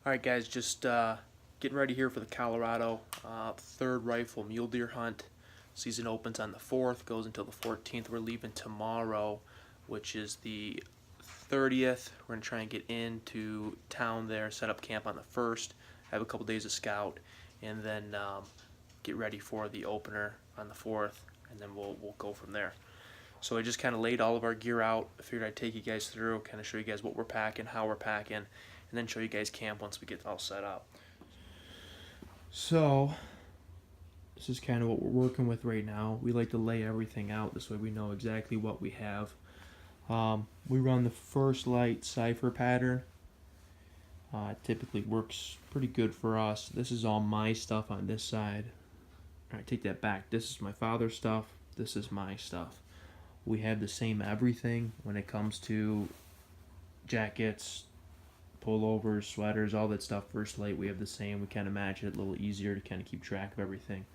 Alright guys, just getting ready here for the Colorado third rifle mule deer hunt. Season opens on the 4th, goes until the 14th. We're leaving tomorrow, which is the 30th. We're going to try and get into town there, set up camp on the 1st, have a couple days of scout, and then get ready for the opener on the 4th, and then we'll go from there. So I just kind of laid all of our gear out. I figured I'd take you guys through, kind of show you guys what we're packing, how we're packing, and then show you guys camp once we get all set up. So this is kind of what we're working with right now. We like to lay everything out this way we know exactly what we have. We run the First Light cipher pattern. It typically works pretty good for us. This is all my stuff on this side. Alright, take that back. This is my father's stuff. This is my stuff. We have the same everything when it comes to jackets, pullovers, sweaters, all that stuff. First Light, we have the same. We kind of match it a little easier to kind of keep track of everything.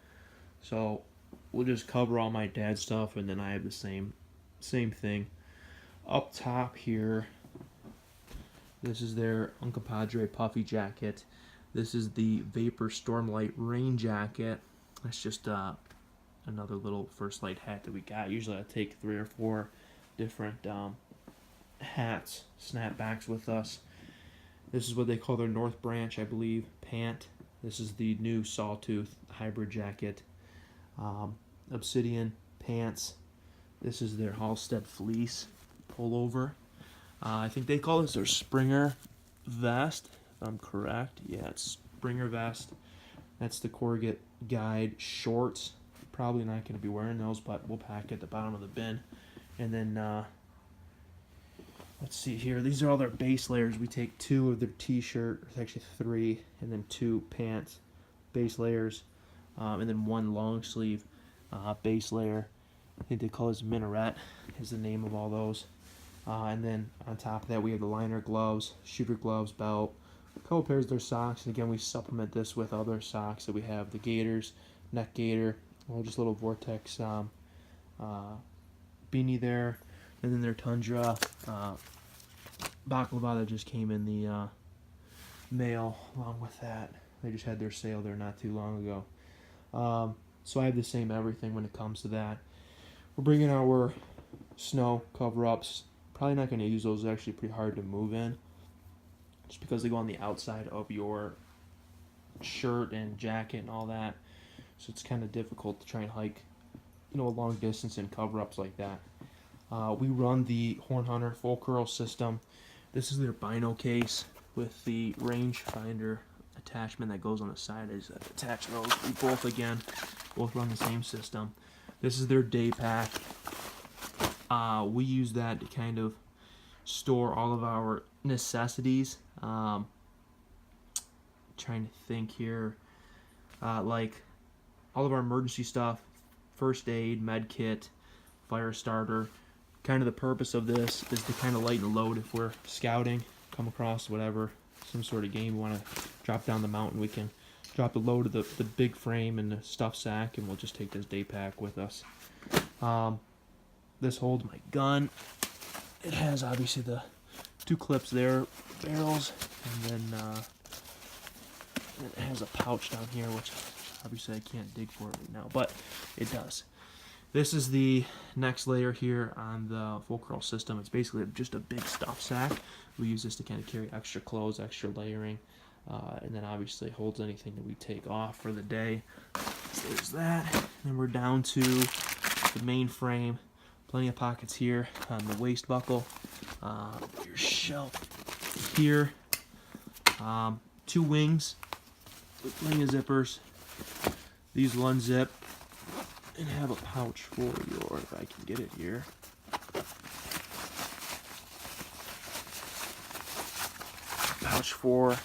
So we'll just cover all my dad's stuff, and then I have the same thing. Up top here, this is their Uncle Padre puffy jacket. This is the Vapor Stormlight rain jacket. That's just another little First Light hat that we got. Usually I take 3 or 4 different hats, snapbacks with us. This is what they call their North Branch, I believe, pant. This is the new Sawtooth hybrid jacket. Obsidian pants. This is their Halstead fleece pullover. I think they call this their Springer vest, if I'm correct. Yeah, it's Springer vest. That's the Corrugate Guide shorts. Probably not going to be wearing those, but we'll pack at the bottom of the bin. And then let's see here. These are all their base layers. We take 2 of their t-shirt, it's actually 3, and then 2 pants base layers, and then 1 long sleeve base layer. I think they call this Minaret is the name of all those. And then on top of that, we have the liner gloves, shooter gloves, belt, a couple pairs of their socks. And again, we supplement this with other socks that we have: the gaiters, neck gaiter, or just a little Vortex beanie there, and then their Tundra baklava that just came in the mail along with that. They just had their sale there not too long ago. So I have the same everything when it comes to that. We're bringing our snow cover-ups. Probably not going to use those. They're actually pretty hard to move in, just because they go on the outside of your shirt and jacket and all that. So it's kind of difficult to try and hike, a long distance in cover-ups like that. We run the Horn Hunter full curl system. This is their bino case with the rangefinder attachment that goes on the side. I just attach those. We both run the same system. This is their day pack. We use that to kind of store all of our necessities. Trying to think here, like all of our emergency stuff, first aid, med kit, fire starter. Kind of the purpose of this is to kind of lighten the load if we're scouting, come across whatever, some sort of game we want to drop down the mountain. We can drop the load of the big frame and the stuff sack, and we'll just take this day pack with us. This holds my gun. It has obviously the 2 clips there, barrels, and then it has a pouch down here, which obviously I can't dig for it right now, but it does. This is the next layer here on the full curl system. It's basically just a big stuff sack. We use this to kind of carry extra clothes, extra layering, and then obviously holds anything that we take off for the day. So there's that. And then we're down to the main frame. Plenty of pockets here on the waist buckle. Your shelf here. 2 wings with plenty of zippers. These will unzip and have a pouch for your, if I can get it here, pouch for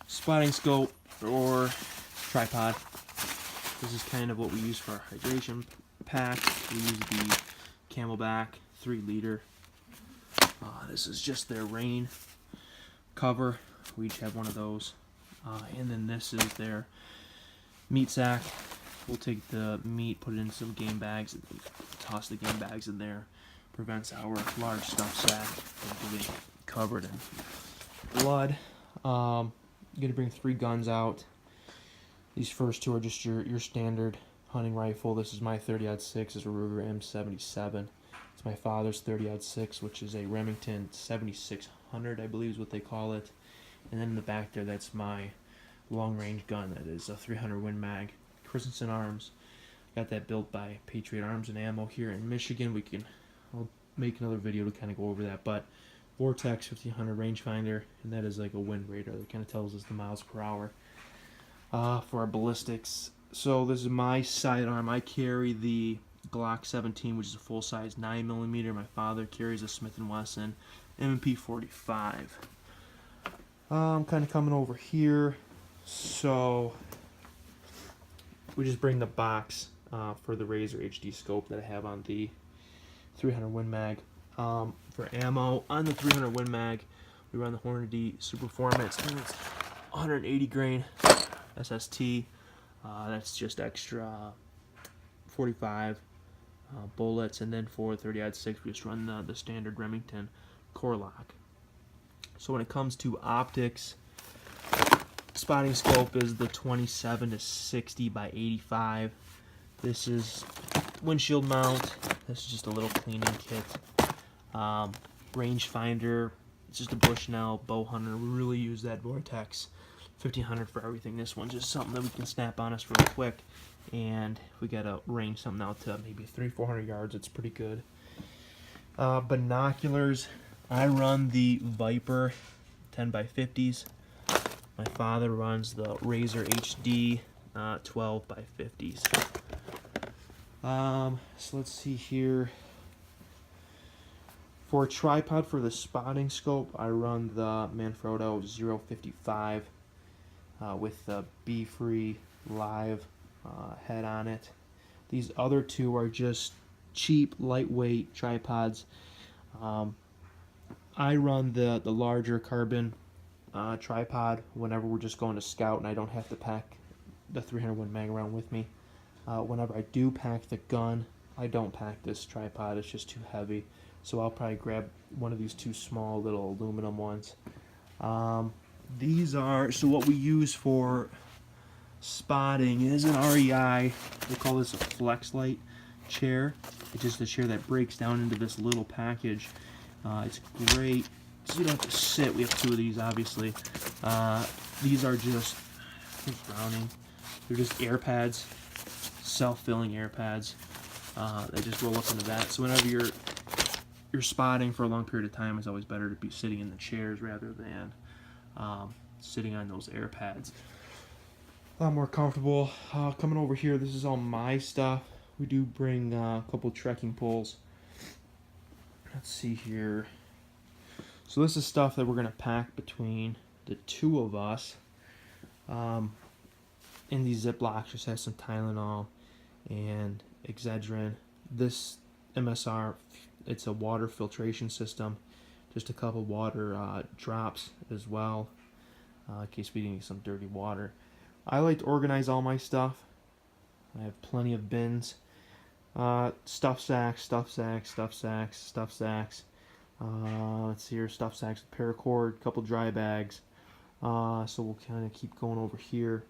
spotting scope or tripod. This is kind of what we use for our hydration pack. We use the Camelback 3-liter. This is just their rain cover. We each have one of those. And then this is their meat sack. We'll take the meat, put it in some game bags, and toss the game bags in there. Prevents our large stuff sack from getting covered in blood. You're gonna bring 3 guns out. These first 2 are just your standard hunting rifle. This is my 30-06. It's a Ruger M77. It's my father's 30-06, which is a Remington 7600, I believe is what they call it. And then in the back there, that's my long-range gun. That is a 300 Win Mag, Christensen Arms. Got that built by Patriot Arms and Ammo here in Michigan. I'll make another video to kind of go over that. But Vortex 1500 rangefinder, and that is like a wind radar that kind of tells us the miles per hour. For our ballistics, so this is my sidearm. I carry the Glock 17, which is a full-size 9mm. My father carries a Smith & Wesson M&P 45. I'm kind of coming over here, so we just bring the box for the Razor HD scope that I have on the 300 Win Mag. For ammo on the 300 Win Mag, we run the Hornady Super Formats. It's 180 grain SST. That's just extra 45 bullets, and then for 30-06 we just run the standard Remington core lock. So when it comes to optics, spotting scope is the 27 to 60 by 85. This is windshield mount. This is just a little cleaning kit. Rangefinder, it's just a Bushnell bow hunter. We really use that Vortex 1500 for everything. This one's just something that we can snap on us real quick, and we gotta range something out to maybe 300-400 yards. It's pretty good. Binoculars, I run the Viper 10 by 50s. My father runs the Razor HD 12 by 50s. So let's see here. For a tripod for the spotting scope, I run the Manfrotto 055 with the Be-Free Live head on it. These other 2 are just cheap, lightweight tripods. I run the larger carbon tripod whenever we're just going to scout and I don't have to pack the 300 Win Mag around with me. Whenever I do pack the gun, I don't pack this tripod. It's just too heavy. So I'll probably grab one of these 2 small little aluminum ones. These are, so what we use for spotting is an REI. They call this a Flex Light chair. It's just a chair that breaks down into this little package. It's great. So you don't have to sit. We have 2 of these, obviously. These are just, it's Browning. They're just air pads, self-filling air pads. They just roll up into that. So whenever you're spotting for a long period of time, it's always better to be sitting in the chairs rather than sitting on those air pads. A lot more comfortable. Coming over here, this is all my stuff. We do bring a couple trekking poles. Let's see here. So this is stuff that we're going to pack between the 2 of us. In these Ziplocs just has some Tylenol and Excedrin. This MSR, it's a water filtration system. Just a couple water drops as well, in case we need some dirty water. I like to organize all my stuff. I have plenty of bins. Stuff sacks, stuff sacks, stuff sacks, stuff sacks. Let's see here, stuff sacks with paracord, couple dry bags. So we'll kind of keep going over here.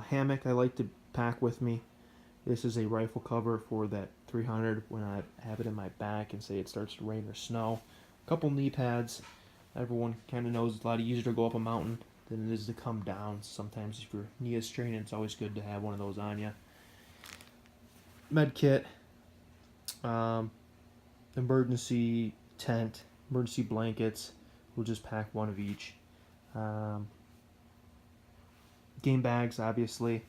Hammock I like to pack with me. This is a rifle cover for that 300 when I have it in my back and say it starts to rain or snow. A couple knee pads. Everyone kind of knows it's a lot easier to go up a mountain than it is to come down. Sometimes if your knee is straining, it's always good to have one of those on you. Med kit. Emergency tent. Emergency blankets. We'll just pack one of each. Game bags, obviously.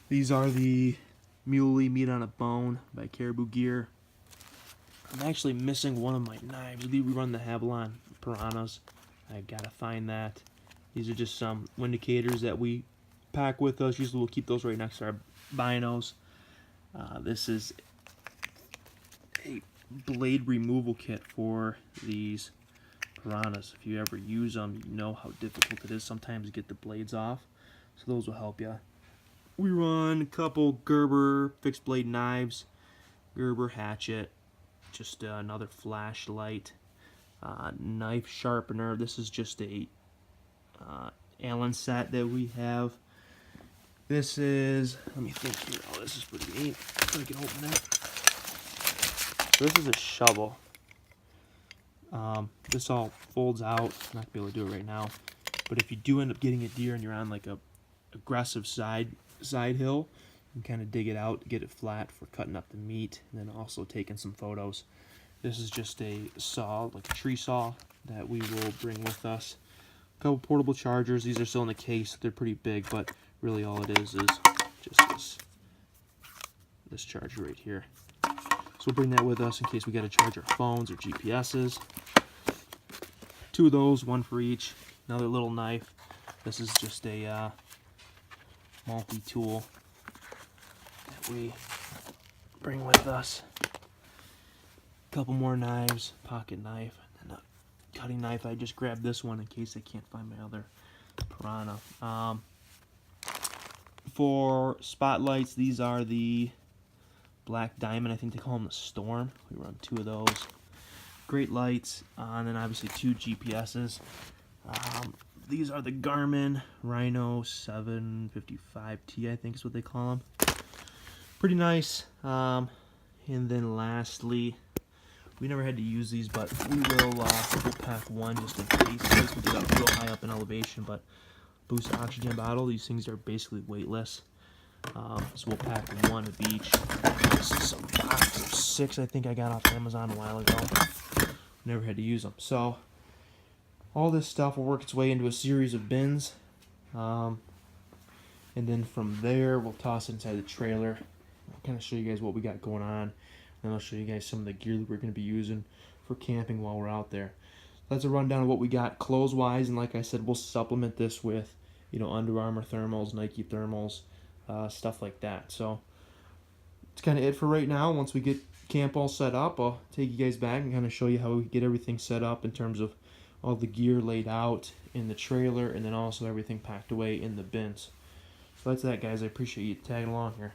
These are the Mule Meat on a Bone by Caribou Gear. I'm actually missing one of my knives. We run the Havilon Piranhas. I gotta find that. These are just some Windicators that we pack with us. Usually we'll keep those right next to our binos. This is a blade removal kit for these Piranhas. If you ever use them, you know how difficult it is sometimes to get the blades off. So those will help you. We run a couple Gerber fixed blade knives, Gerber hatchet, just another flashlight, knife sharpener. This is just a Allen set that we have. This is, let me think here. Oh, this is pretty neat. I can open it. So this is a shovel. This all folds out. I'm not gonna be able to do it right now. But if you do end up getting a deer and you're on like a aggressive side hill, you can kind of dig it out to get it flat for cutting up the meat, and then also taking some photos. This is just a saw, like a tree saw, that we will bring with us. A couple portable chargers. These are still in the case. They're pretty big, but really all it is just this charger right here. So we'll bring that with us in case we got to charge our phones or GPSs. 2 of those, 1 for each. Another little knife. This is just a multi-tool that we bring with us. A couple more knives, pocket knife, and a cutting knife. I just grabbed this one in case I can't find my other piranha. For spotlights, these are the Black Diamond. I think they call them the Storm. We run 2 of those. Great lights, and then obviously 2 GPSs. These are the Garmin Rhino 755T, I think is what they call them. Pretty nice. And then lastly, we never had to use these, but we'll pack one just in case. We get up real high up in elevation, but boost oxygen bottle. These things are basically weightless. So we'll pack 1 of each. This is some box of 6 I think I got off Amazon a while ago. Never had to use them. So all this stuff will work its way into a series of bins. And then from there, we'll toss it inside the trailer. I'll kind of show you guys what we got going on. And I'll show you guys some of the gear that we're going to be using for camping while we're out there. That's a rundown of what we got clothes-wise. And like I said, we'll supplement this with, Under Armour thermals, Nike thermals, stuff like that. So it's kind of it for right now. Once we get camp all set up, I'll take you guys back and kind of show you how we get everything set up in terms of all the gear laid out in the trailer, and then also everything packed away in the bins. So that's that, guys. I appreciate you tagging along here.